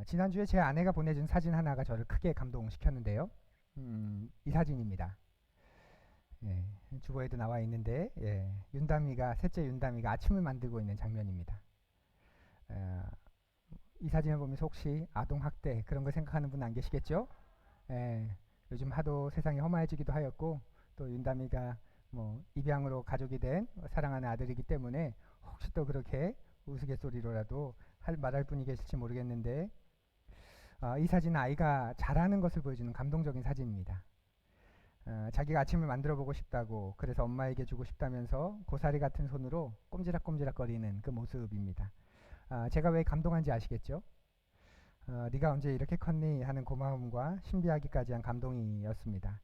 지난주에 제 아내가 보내준 사진 하나가 저를 크게 감동시켰는데요. 이 사진입니다. 예, 주보에도 나와 있는데 셋째 윤담이가 아침을 만들고 있는 장면입니다. 어, 이 사진을 보면서 혹시 아동학대 그런 걸 생각하는 분 안 계시겠죠? 예, 요즘 하도 세상이 험해지기도 하였고 또 윤담이가 뭐 입양으로 가족이 된 사랑하는 아들이기 때문에 혹시 또 그렇게 우스갯소리로라도 말할 분이 계실지 모르겠는데 이 사진은 아이가 자라는 것을 보여주는 감동적인 사진입니다. 자기가 아침을 만들어 보고 싶다고 그래서 엄마에게 주고 싶다면서 고사리 같은 손으로 꼼지락꼼지락 거리는 그 모습입니다. 제가 왜 감동한지 아시겠죠? 네가 언제 이렇게 컸니 하는 고마움과 신비하기까지 한 감동이었습니다.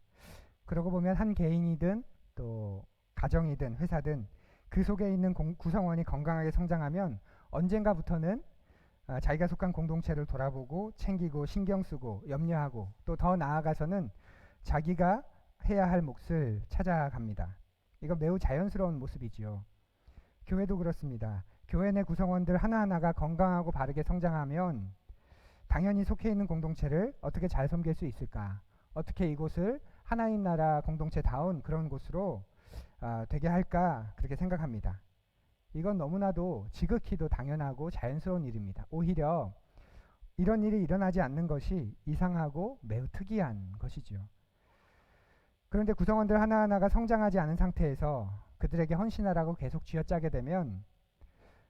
그러고 보면 한 개인이든 또 가정이든 회사든 그 속에 있는 구성원이 건강하게 성장하면 언젠가부터는 자기가 속한 공동체를 돌아보고 챙기고 신경 쓰고 염려하고 또 더 나아가서는 자기가 해야 할 몫을 찾아갑니다. 이거 매우 자연스러운 모습이지요. 교회도 그렇습니다. 교회 내 구성원들 하나하나가 건강하고 바르게 성장하면 당연히 속해 있는 공동체를 어떻게 잘 섬길 수 있을까? 어떻게 이곳을 하나님 나라 공동체다운 그런 곳으로 되게 할까? 그렇게 생각합니다. 이건 너무나도 지극히도 당연하고 자연스러운 일입니다. 오히려 이런 일이 일어나지 않는 것이 이상하고 매우 특이한 것이죠. 그런데 구성원들 하나하나가 성장하지 않은 상태에서 그들에게 헌신하라고 계속 쥐어짜게 되면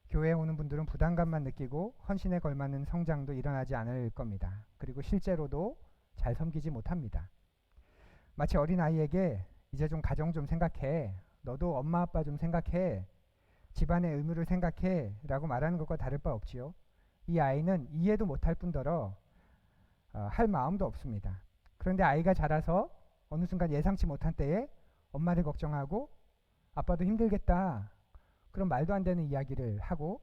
교회에 오는 분들은 부담감만 느끼고 헌신에 걸맞는 성장도 일어나지 않을 겁니다. 그리고 실제로도 잘 섬기지 못합니다. 마치 어린아이에게 이제 좀 가정 좀 생각해, 너도 엄마 아빠 좀 생각해, 집안의 의무를 생각해 라고 말하는 것과 다를 바 없지요. 이 아이는 이해도 못할 뿐더러 할 마음도 없습니다. 그런데 아이가 자라서 어느 순간 예상치 못한 때에 엄마를 걱정하고 아빠도 힘들겠다 그런 말도 안 되는 이야기를 하고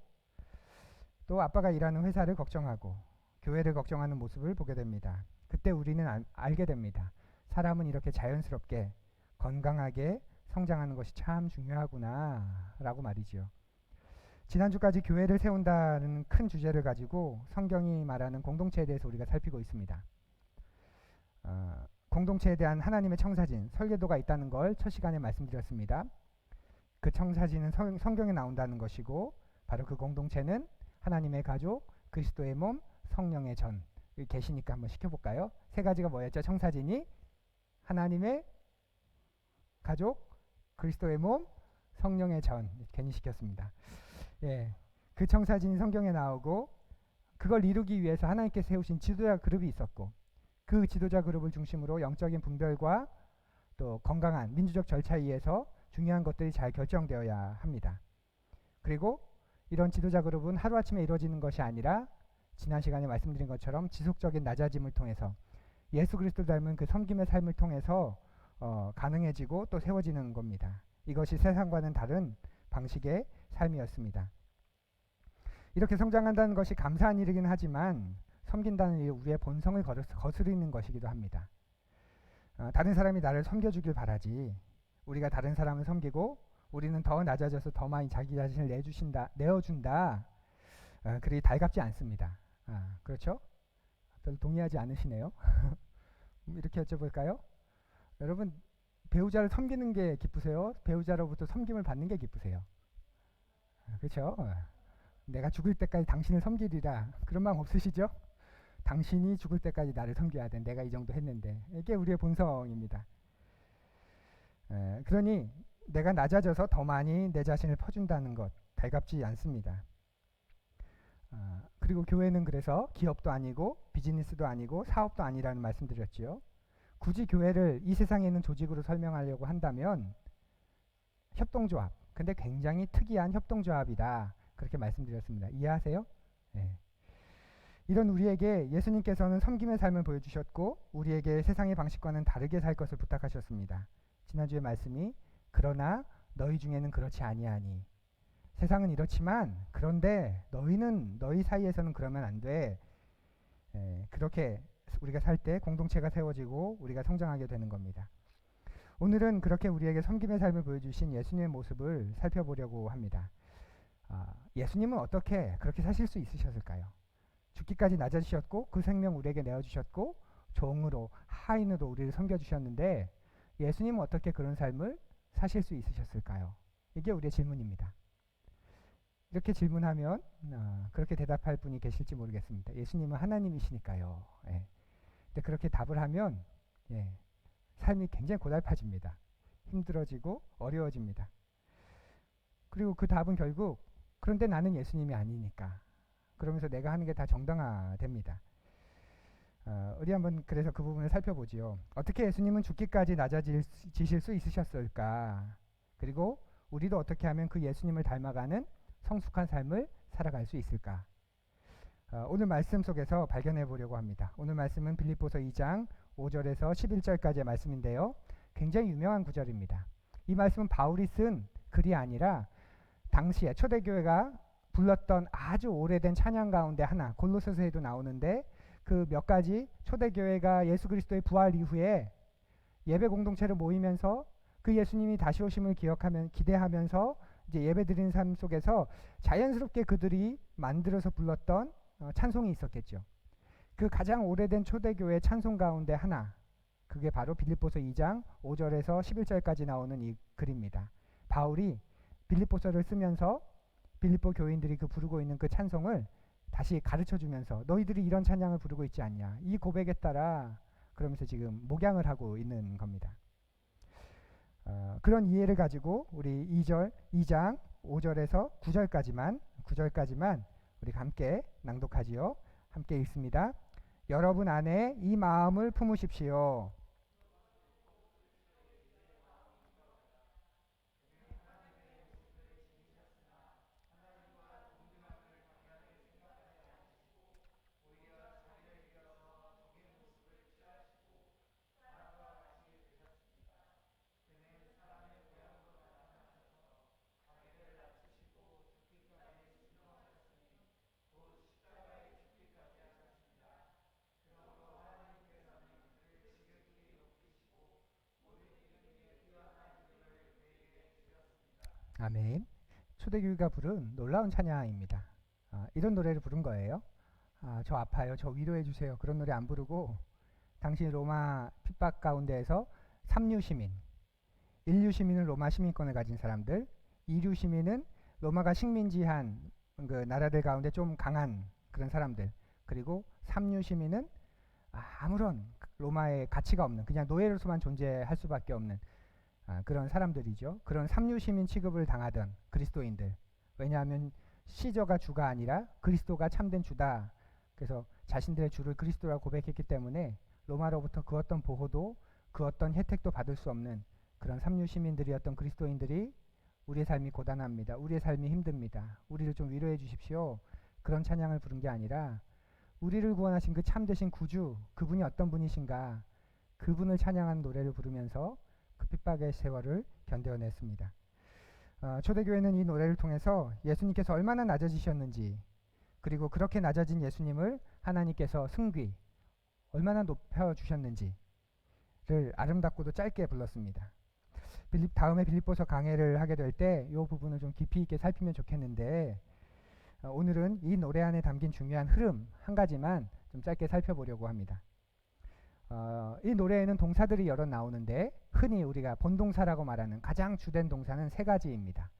또 아빠가 일하는 회사를 걱정하고 교회를 걱정하는 모습을 보게 됩니다. 그때 우리는 알게 됩니다. 사람은 이렇게 자연스럽게 건강하게 성장하는 것이 참 중요하구나 라고 말이죠. 지난주까지 교회를 세운다는 큰 주제를 가지고 성경이 말하는 공동체에 대해서 우리가 살피고 있습니다. 공동체에 대한 하나님의 청사진, 설계도가 있다는 걸 첫 시간에 말씀드렸습니다. 그 청사진은 성경에 나온다는 것이고 바로 그 공동체는 하나님의 가족, 그리스도의 몸, 성령의 전. 계시니까 한번 시켜볼까요? 세 가지가 뭐였죠? 청사진이 하나님의 가족, 그리스도의 몸, 성령의 전. 괜히 시켰습니다. 예, 그 청사진이 성경에 나오고 그걸 이루기 위해서 하나님께 세우신 지도자 그룹이 있었고 그 지도자 그룹을 중심으로 영적인 분별과 또 건강한 민주적 절차에 의해서 중요한 것들이 잘 결정되어야 합니다. 그리고 이런 지도자 그룹은 하루아침에 이루어지는 것이 아니라 지난 시간에 말씀드린 것처럼 지속적인 낮아짐을 통해서 예수 그리스도 닮은 그 섬김의 삶을 통해서 가능해지고 또 세워지는 겁니다. 이것이 세상과는 다른 방식의 삶이었습니다. 이렇게 성장한다는 것이 감사한 일이긴 하지만 섬긴다는 일이 우리의 본성을 거스르는 것이기도 합니다. 다른 사람이 나를 섬겨주길 바라지 우리가 다른 사람을 섬기고 우리는 더 낮아져서 더 많이 자기 자신을 내어준다. 그리 달갑지 않습니다. 그렇죠? 별로 동의하지 않으시네요. 이렇게 여쭤볼까요? 여러분 배우자를 섬기는 게 기쁘세요? 배우자로부터 섬김을 받는 게 기쁘세요? 그렇죠? 내가 죽을 때까지 당신을 섬기리라 그런 마음 없으시죠? 당신이 죽을 때까지 나를 섬겨야 돼. 내가 이 정도 했는데. 이게 우리의 본성입니다. 그러니 내가 낮아져서 더 많이 내 자신을 퍼준다는 것 달갑지 않습니다. 그리고 교회는 그래서 기업도 아니고 비즈니스도 아니고 사업도 아니라는 말씀드렸지요. 굳이 교회를 이 세상에 있는 조직으로 설명하려고 한다면 협동조합, 근데 굉장히 특이한 협동조합이다 그렇게 말씀드렸습니다. 이해하세요? 네. 이런 우리에게 예수님께서는 섬김의 삶을 보여주셨고 우리에게 세상의 방식과는 다르게 살 것을 부탁하셨습니다. 지난주의 말씀이 그러나 너희 중에는 그렇지 아니하니 세상은 이렇지만 그런데 너희 사이에서는 그러면 안 돼. 그렇게 우리가 살 때 공동체가 세워지고 우리가 성장하게 되는 겁니다. 오늘은 그렇게 우리에게 섬김의 삶을 보여주신 예수님의 모습을 살펴보려고 합니다. 예수님은 어떻게 그렇게 사실 수 있으셨을까요? 죽기까지 낮아지셨고 그 생명 우리에게 내어주셨고 종으로 하인으로 우리를 섬겨주셨는데 예수님은 어떻게 그런 삶을 사실 수 있으셨을까요? 이게 우리의 질문입니다. 이렇게 질문하면 그렇게 대답할 분이 계실지 모르겠습니다. 예수님은 하나님이시니까요. 예. 근데 그렇게 답을 하면 삶이 굉장히 고달파집니다. 힘들어지고 어려워집니다. 그리고 그 답은 결국 그런데 나는 예수님이 아니니까 그러면서 내가 하는 게 다 정당화됩니다. 우리 한번 그래서 그 부분을 살펴보지요. 어떻게 예수님은 죽기까지 낮아지실 수 있으셨을까? 그리고 우리도 어떻게 하면 그 예수님을 닮아가는 성숙한 삶을 살아갈 수 있을까? 오늘 말씀 속에서 발견해 보려고 합니다. 오늘 말씀은 빌립보서 2장 5절에서 11절까지의 말씀인데요. 굉장히 유명한 구절입니다. 이 말씀은 바울이 쓴 글이 아니라 당시에 초대교회가 불렀던 아주 오래된 찬양 가운데 하나, 골로새서에도 나오는데 그 몇 가지 초대교회가 예수 그리스도의 부활 이후에 예배 공동체로 모이면서 그 예수님이 다시 오심을 기대하면서 이제 예배 드리는 삶 속에서 자연스럽게 그들이 만들어서 불렀던 찬송이 있었겠죠. 그 가장 오래된 초대교회 찬송 가운데 하나, 그게 바로 빌립보서 2장 5절에서 11절까지 나오는 이 글입니다. 바울이 빌립보서를 쓰면서 빌립보 교인들이 그 부르고 있는 그 찬송을 다시 가르쳐주면서 너희들이 이런 찬양을 부르고 있지 않냐, 이 고백에 따라 그러면서 지금 목양을 하고 있는 겁니다. 그런 이해를 가지고 우리 2장 5절에서 9절까지만 우리가 함께 낭독하지요. 함께 읽습니다. 여러분 안에 이 마음을 품으십시오. 아멘. 초대교회가 부른 놀라운 찬양입니다. 이런 노래를 부른 거예요. 저 아파요, 저 위로해 주세요, 그런 노래 안 부르고 당시 로마 핍박 가운데에서 3류 시민, 1류 시민은 로마 시민권을 가진 사람들, 2류 시민은 로마가 식민지한 그 나라들 가운데 좀 강한 그런 사람들, 그리고 3류 시민은 아무런 로마의 가치가 없는 그냥 노예로서만 존재할 수밖에 없는 그런 사람들이죠. 그런 3류 시민 취급을 당하던 그리스도인들. 왜냐하면 시저가 주가 아니라 그리스도가 참된 주다. 그래서 자신들의 주를 그리스도라고 고백했기 때문에 로마로부터 그 어떤 보호도 그 어떤 혜택도 받을 수 없는 그런 3류 시민들이었던 그리스도인들이 우리의 삶이 고단합니다, 우리의 삶이 힘듭니다, 우리를 좀 위로해 주십시오, 그런 찬양을 부른 게 아니라 우리를 구원하신 그 참되신 구주, 그분이 어떤 분이신가, 그분을 찬양하는 노래를 부르면서 그 핍박의 세월을 견뎌냈습니다. 초대교회는 이 노래를 통해서 예수님께서 얼마나 낮아지셨는지, 그리고 그렇게 낮아진 예수님을 하나님께서 승귀 얼마나 높여주셨는지를 아름답고도 짧게 불렀습니다. 다음에 빌립보서 강해를 하게 될 때 이 부분을 좀 깊이 있게 살피면 좋겠는데 오늘은 이 노래 안에 담긴 중요한 흐름 한 가지만 좀 짧게 살펴보려고 합니다. 이 노래에는 동사들이 여러 나오는데 흔히 우리가 본동사라고 말하는 가장 주된 동사는 세 가지입니다.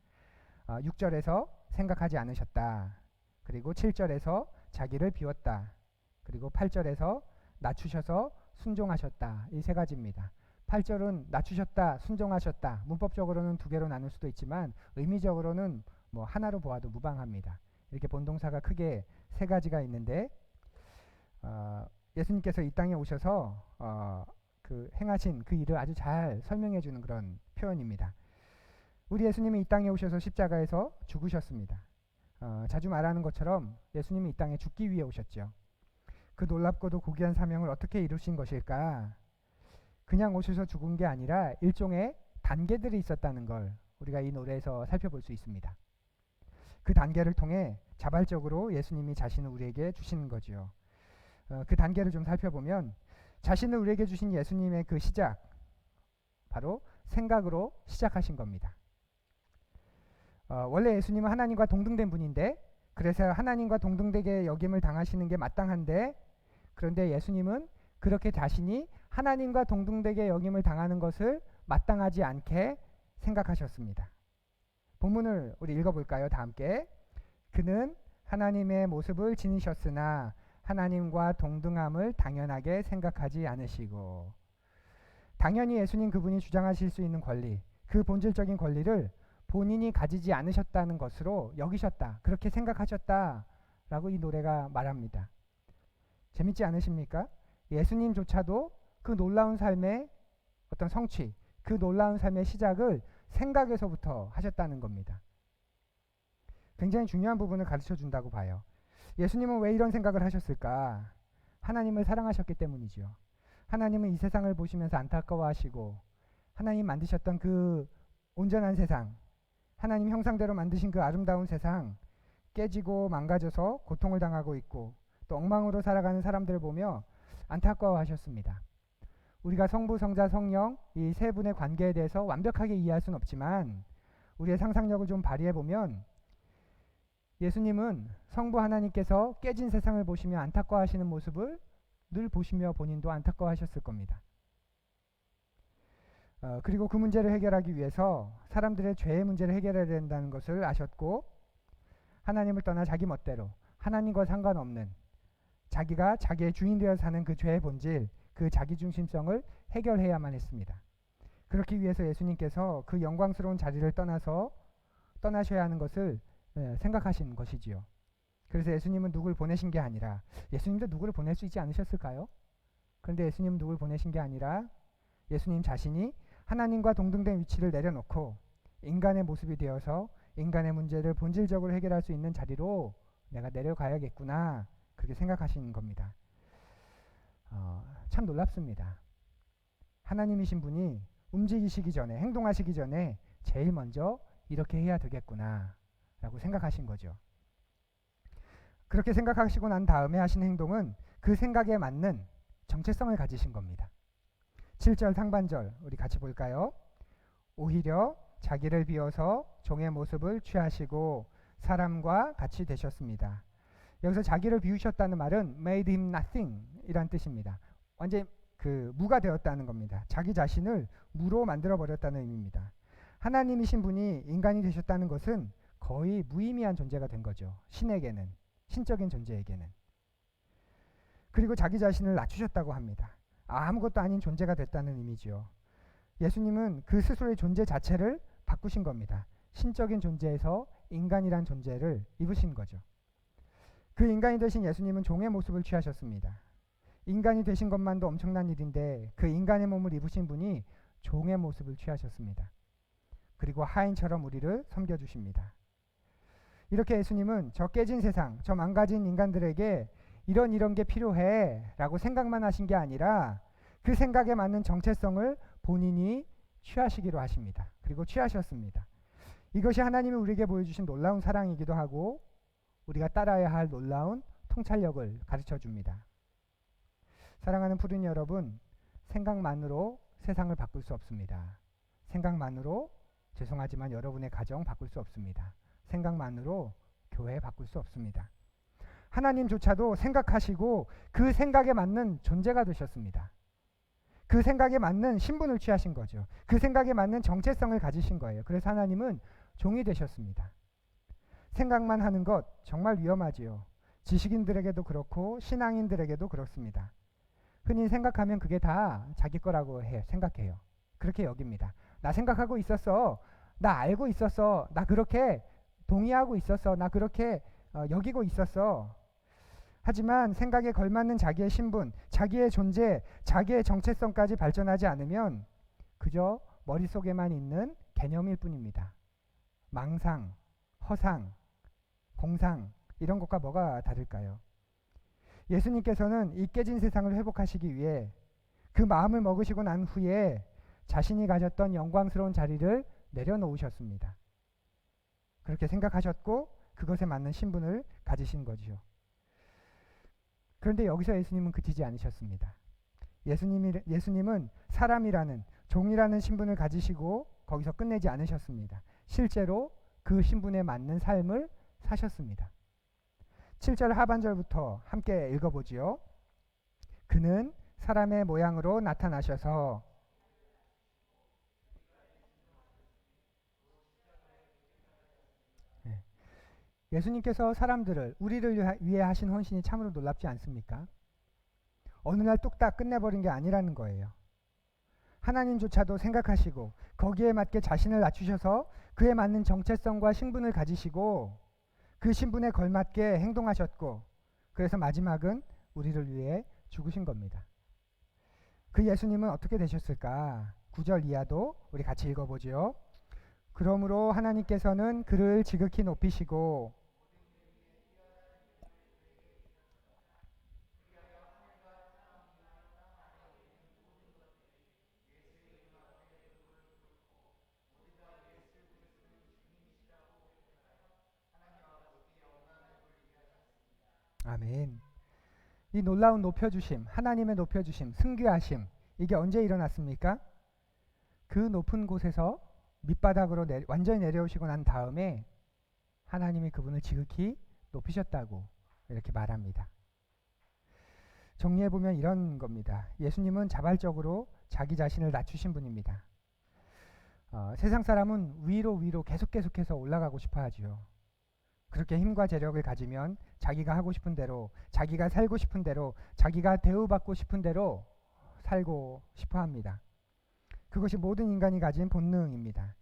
6절에서 생각하지 않으셨다, 그리고 7절에서 자기를 비웠다, 그리고 8절에서 낮추셔서 순종하셨다. 이 세 가지입니다. 8절은 낮추셨다, 순종하셨다. 문법적으로는 두 개로 나눌 수도 있지만 의미적으로는 뭐 하나로 보아도 무방합니다. 이렇게 본동사가 크게 세 가지가 있는데 예수님께서 이 땅에 오셔서 그 행하신 그 일을 아주 잘 설명해 주는 그런 표현입니다. 우리 예수님이 이 땅에 오셔서 십자가에서 죽으셨습니다. 자주 말하는 것처럼 예수님이 이 땅에 죽기 위해 오셨죠. 그 놀랍고도 고귀한 사명을 어떻게 이루신 것일까? 그냥 오셔서 죽은 게 아니라 일종의 단계들이 있었다는 걸 우리가 이 노래에서 살펴볼 수 있습니다. 그 단계를 통해 자발적으로 예수님이 자신을 우리에게 주시는 거죠. 그 단계를 좀 살펴보면 자신을 우리에게 주신 예수님의 그 시작, 바로 생각으로 시작하신 겁니다. 원래 예수님은 하나님과 동등된 분인데 그래서 하나님과 동등되게 여김을 당하시는 게 마땅한데, 그런데 예수님은 그렇게 자신이 하나님과 동등되게 여김을 당하는 것을 마땅하지 않게 생각하셨습니다. 본문을 우리 읽어볼까요? 다 함께. 그는 하나님의 모습을 지니셨으나 하나님과 동등함을 당연하게 생각하지 않으시고, 당연히 예수님 그분이 주장하실 수 있는 권리, 그 본질적인 권리를 본인이 가지지 않으셨다는 것으로 여기셨다, 그렇게 생각하셨다라고 이 노래가 말합니다. 재밌지 않으십니까? 예수님조차도 그 놀라운 삶의 어떤 성취, 그 놀라운 삶의 시작을 생각에서부터 하셨다는 겁니다. 굉장히 중요한 부분을 가르쳐 준다고 봐요. 예수님은 왜 이런 생각을 하셨을까? 하나님을 사랑하셨기 때문이죠. 하나님은 이 세상을 보시면서 안타까워하시고, 하나님 만드셨던 그 온전한 세상, 하나님 형상대로 만드신 그 아름다운 세상 깨지고 망가져서 고통을 당하고 있고 또 엉망으로 살아가는 사람들을 보며 안타까워하셨습니다. 우리가 성부, 성자, 성령 이 세 분의 관계에 대해서 완벽하게 이해할 수는 없지만 우리의 상상력을 좀 발휘해 보면 예수님은 성부 하나님께서 깨진 세상을 보시며 안타까워하시는 모습을 늘 보시며 본인도 안타까워하셨을 겁니다. 그리고 그 문제를 해결하기 위해서 사람들의 죄의 문제를 해결해야 된다는 것을 아셨고, 하나님을 떠나 자기 멋대로 하나님과 상관없는 자기가 자기의 주인 되어 사는 그 죄의 본질, 그 자기중심성을 해결해야만 했습니다. 그렇기 위해서 예수님께서 그 영광스러운 자리를 떠나셔야 하는 것을 생각하신 것이지요. 그래서 예수님은 누구를 보내신 게 아니라, 예수님도 누구를 보낼 수 있지 않으셨을까요? 그런데 예수님은 누구를 보내신 게 아니라 예수님 자신이 하나님과 동등된 위치를 내려놓고 인간의 모습이 되어서 인간의 문제를 본질적으로 해결할 수 있는 자리로 내가 내려가야겠구나, 그렇게 생각하시는 겁니다. 참 놀랍습니다. 하나님이신 분이 움직이시기 전에, 행동하시기 전에 제일 먼저 이렇게 해야 되겠구나 라고 생각하신 거죠. 그렇게 생각하시고 난 다음에 하신 행동은 그 생각에 맞는 정체성을 가지신 겁니다. 7절 상반절 우리 같이 볼까요? 오히려 자기를 비워서 종의 모습을 취하시고 사람과 같이 되셨습니다. 여기서 자기를 비우셨다는 말은 made him nothing 이란 뜻입니다. 완전히 무가 되었다는 겁니다. 자기 자신을 무로 만들어 버렸다는 의미입니다. 하나님이신 분이 인간이 되셨다는 것은 거의 무의미한 존재가 된 거죠. 신에게는, 신적인 존재에게는. 그리고 자기 자신을 낮추셨다고 합니다. 아무것도 아닌 존재가 됐다는 의미죠. 예수님은 그 스스로의 존재 자체를 바꾸신 겁니다. 신적인 존재에서 인간이란 존재를 입으신 거죠. 그 인간이 되신 예수님은 종의 모습을 취하셨습니다. 인간이 되신 것만도 엄청난 일인데 그 인간의 몸을 입으신 분이 종의 모습을 취하셨습니다. 그리고 하인처럼 우리를 섬겨주십니다. 이렇게 예수님은 저 깨진 세상, 저 망가진 인간들에게 이런 게 필요해 라고 생각만 하신 게 아니라 그 생각에 맞는 정체성을 본인이 취하시기로 하십니다. 그리고 취하셨습니다. 이것이 하나님이 우리에게 보여주신 놀라운 사랑이기도 하고 우리가 따라야 할 놀라운 통찰력을 가르쳐 줍니다. 사랑하는 푸른 여러분, 생각만으로 세상을 바꿀 수 없습니다. 생각만으로, 죄송하지만 여러분의 가정 바꿀 수 없습니다. 생각만으로 교회 바꿀 수 없습니다. 하나님조차도 생각하시고 그 생각에 맞는 존재가 되셨습니다. 그 생각에 맞는 신분을 취하신 거죠. 그 생각에 맞는 정체성을 가지신 거예요. 그래서 하나님은 종이 되셨습니다. 생각만 하는 것 정말 위험하지요. 지식인들에게도 그렇고 신앙인들에게도 그렇습니다. 흔히 생각하면 그게 다 자기 거라고 생각해요. 그렇게 여깁니다. 나 생각하고 있었어. 나 알고 있었어. 나 그렇게 동의하고 있었어. 나 그렇게 여기고 있었어. 하지만 생각에 걸맞는 자기의 신분, 자기의 존재, 자기의 정체성까지 발전하지 않으면 그저 머릿속에만 있는 개념일 뿐입니다. 망상, 허상, 공상 이런 것과 뭐가 다를까요? 예수님께서는 이 깨진 세상을 회복하시기 위해 그 마음을 먹으시고 난 후에 자신이 가졌던 영광스러운 자리를 내려놓으셨습니다. 그렇게 생각하셨고 그것에 맞는 신분을 가지신 거죠. 그런데 여기서 예수님은 그치지 않으셨습니다. 예수님은 사람이라는, 종이라는 신분을 가지시고 거기서 끝내지 않으셨습니다. 실제로 그 신분에 맞는 삶을 사셨습니다. 7절 하반절부터 함께 읽어보지요. 그는 사람의 모양으로 나타나셔서 예수님께서 사람들을 우리를 위해 하신 헌신이 참으로 놀랍지 않습니까? 어느 날 뚝딱 끝내버린 게 아니라는 거예요. 하나님조차도 생각하시고 거기에 맞게 자신을 낮추셔서 그에 맞는 정체성과 신분을 가지시고 그 신분에 걸맞게 행동하셨고 그래서 마지막은 우리를 위해 죽으신 겁니다. 그 예수님은 어떻게 되셨을까? 9절 이하도 우리 같이 읽어보죠. 그러므로 하나님께서는 그를 지극히 높이시고 아멘. 이 놀라운 높여주심, 하나님의 높여주심, 승귀하심, 이게 언제 일어났습니까? 그 높은 곳에서 밑바닥으로 완전히 내려오시고 난 다음에 하나님이 그분을 지극히 높이셨다고 이렇게 말합니다. 정리해보면 이런 겁니다. 예수님은 자발적으로 자기 자신을 낮추신 분입니다. 세상 사람은 위로 계속해서 올라가고 싶어 하지요. 그렇게 힘과 재력을 가지면 자기가 하고 싶은 대로, 자기가 살고 싶은 대로, 자기가 대우받고 싶은 대로 살고 싶어 합니다. 그것이 모든 인간이 가진 본능입니다.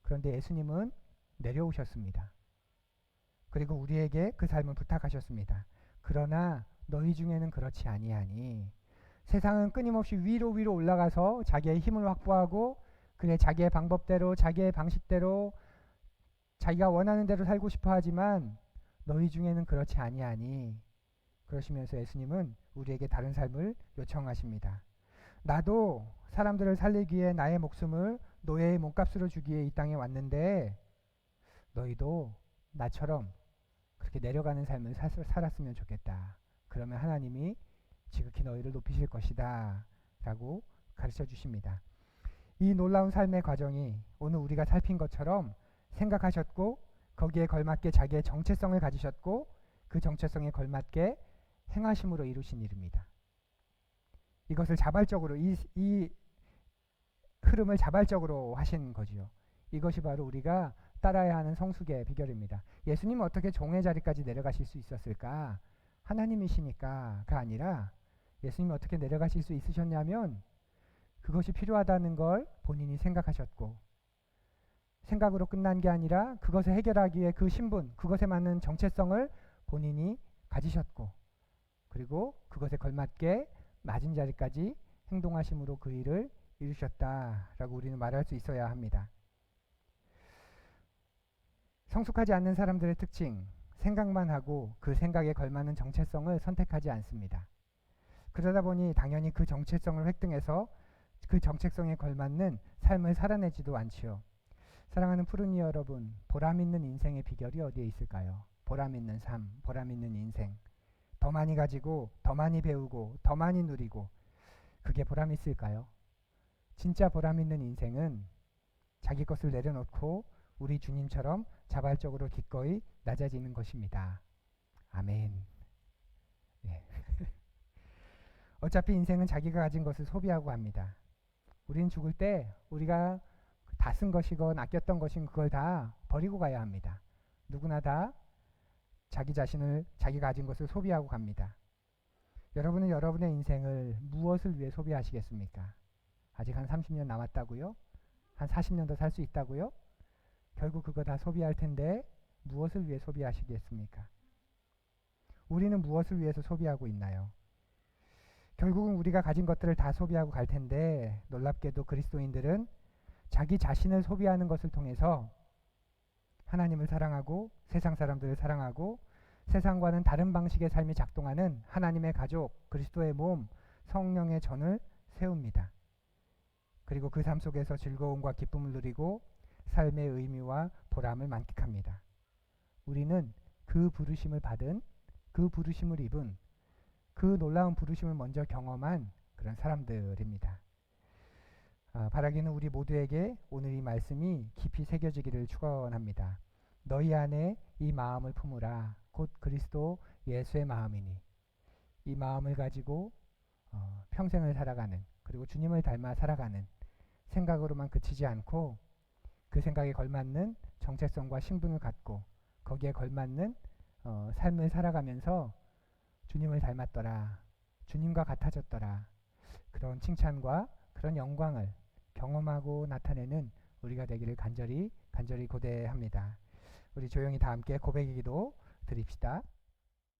그런데 예수님은 내려오셨습니다. 그리고 우리에게 그 삶을 부탁하셨습니다. 그러나 너희 중에는 그렇지 아니하니. 세상은 끊임없이 위로 올라가서 자기의 힘을 확보하고 그래 자기의 방법대로 자기의 방식대로 자기가 원하는 대로 살고 싶어 하지만 너희 중에는 그렇지 아니하니. 그러시면서 예수님은 우리에게 다른 삶을 요청하십니다. 나도 사람들을 살리기 위해 나의 목숨을 노예의 몸값으로 주기 위해 이 땅에 왔는데 너희도 나처럼 그렇게 내려가는 삶을 살았으면 좋겠다. 그러면 하나님이 지극히 너희를 높이실 것이다 라고 가르쳐 주십니다. 이 놀라운 삶의 과정이 오늘 우리가 살핀 것처럼 생각하셨고 거기에 걸맞게 자기의 정체성을 가지셨고 그 정체성에 걸맞게 행하심으로 이루신 일입니다. 이것을 자발적으로 이 흐름을 자발적으로 하신 거지요. 이것이 바로 우리가 따라야 하는 성숙의 비결입니다. 예수님은 어떻게 종의 자리까지 내려가실 수 있었을까? 하나님이시니까가 아니라 예수님이 어떻게 내려가실 수 있으셨냐면 그것이 필요하다는 걸 본인이 생각하셨고 생각으로 끝난 게 아니라 그것을 해결하기 위해 그 신분, 그것에 맞는 정체성을 본인이 가지셨고 그리고 그것에 걸맞게 맞은 자리까지 행동하심으로 그 일을 이루셨다라고 우리는 말할 수 있어야 합니다. 성숙하지 않는 사람들의 특징, 생각만 하고 그 생각에 걸맞는 정체성을 선택하지 않습니다. 그러다 보니 당연히 그 정체성을 획득해서 그 정체성에 걸맞는 삶을 살아내지도 않지요. 사랑하는 푸르니 여러분, 보람 있는 인생의 비결이 어디에 있을까요? 보람 있는 삶, 보람 있는 인생. 더 많이 가지고, 더 많이 배우고, 더 많이 누리고 그게 보람 있을까요? 진짜 보람 있는 인생은 자기 것을 내려놓고 우리 주님처럼 자발적으로 기꺼이 낮아지는 것입니다. 아멘. 예. 어차피 인생은 자기가 가진 것을 소비하고 합니다. 우리는 죽을 때 우리가 다 쓴 것이건 아꼈던 것인 그걸 다 버리고 가야 합니다. 누구나 다 자기 자신을 자기가 가진 것을 소비하고 갑니다. 여러분은 여러분의 인생을 무엇을 위해 소비하시겠습니까? 아직 한 30년 남았다고요? 한 40년 더 살 수 있다고요? 결국 그거 다 소비할 텐데 무엇을 위해 소비하시겠습니까? 우리는 무엇을 위해서 소비하고 있나요? 결국은 우리가 가진 것들을 다 소비하고 갈 텐데 놀랍게도 그리스도인들은 자기 자신을 소비하는 것을 통해서 하나님을 사랑하고 세상 사람들을 사랑하고 세상과는 다른 방식의 삶이 작동하는 하나님의 가족, 그리스도의 몸, 성령의 전을 세웁니다. 그리고 그 삶 속에서 즐거움과 기쁨을 누리고 삶의 의미와 보람을 만끽합니다. 우리는 그 부르심을 받은, 그 부르심을 입은, 그 놀라운 부르심을 먼저 경험한 그런 사람들입니다. 바라기는 우리 모두에게 오늘 이 말씀이 깊이 새겨지기를 축원합니다. 너희 안에 이 마음을 품으라. 곧 그리스도 예수의 마음이니 이 마음을 가지고 평생을 살아가는, 그리고 주님을 닮아 살아가는 생각으로만 그치지 않고 그 생각에 걸맞는 정체성과 신분을 갖고 거기에 걸맞는 삶을 살아가면서 주님을 닮았더라, 주님과 같아졌더라, 그런 칭찬과 그런 영광을 경험하고 나타내는 우리가 되기를 간절히 고대합니다. 우리 조용히 다 함께 고백의 기도 드립시다.